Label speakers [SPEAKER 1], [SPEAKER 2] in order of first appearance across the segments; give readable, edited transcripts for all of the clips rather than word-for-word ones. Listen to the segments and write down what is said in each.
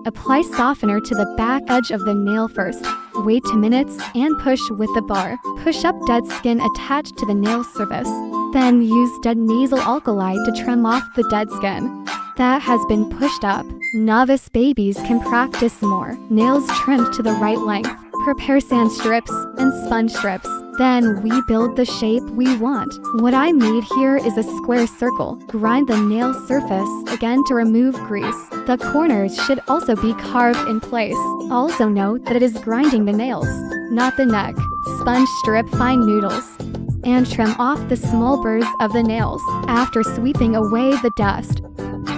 [SPEAKER 1] Apply softener to the back edge of the nail first. Wait 2 minutes and push with the bar. Push up dead skin attached to the nail surface. Then use dead nasal alkali to trim off the dead skin that has been pushed up. Novice babies can practice more. Nails trimmed to the right length. Prepare sand strips and sponge strips. Then we build the shape we want. What I made here is a square circle. Grind the nail surface again to remove grease. The corners should also be carved in place. Also note that it is grinding the nails, not the neck. Sponge strip fine noodles and trim off the small burrs of the nails. After sweeping away the dust,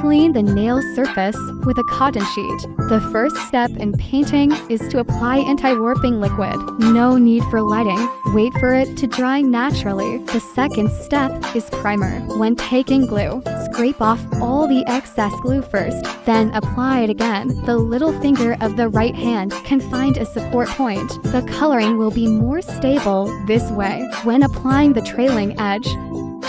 [SPEAKER 1] clean the nail surface with a cotton sheet. The first step in painting is to apply anti-warping liquid. No need for lighting. Wait for it to dry naturally. The second step is primer. When taking glue, scrape off all the excess glue first, then apply it again. The little finger of the right hand can find a support point. The coloring will be more stable this way. When applying the trailing edge,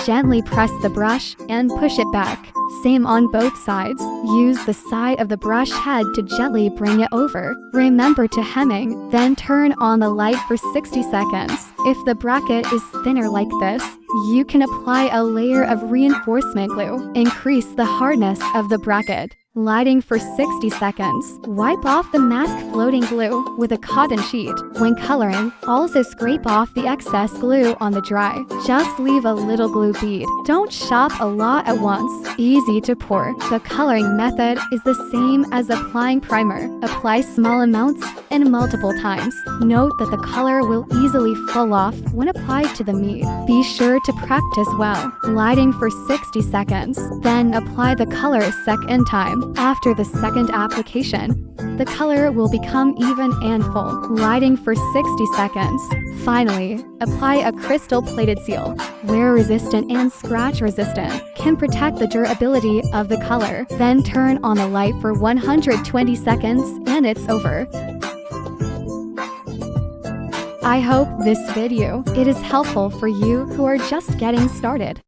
[SPEAKER 1] gently press the brush and push it back. Same on both sides. Use the side of the brush head to gently bring it over. Remember to hemming, then turn on the light for 60 seconds. If the bracket is thinner like this, you can apply a layer of reinforcement glue. Increase the hardness of the bracket. Lighting for 60 seconds. Wipe off the mask floating glue with a cotton sheet. When coloring, also scrape off the excess glue on the dry. Just leave a little glue bead. Don't shop a lot at once. Easy to pour. The coloring method is the same as applying primer. Apply small amounts and multiple times. Note that the color will easily fall off when applied to the meat. Be sure to practice well. Lighting for 60 seconds. Then apply the color a second time. After the second application, the color will become even and full. Lighting for 60 seconds. Finally, apply a crystal-plated seal. Wear-resistant and scratch-resistant. Can protect the durability of the color. Then turn on the light for 120 seconds and it's over. I hope this video is helpful for you who are just getting started.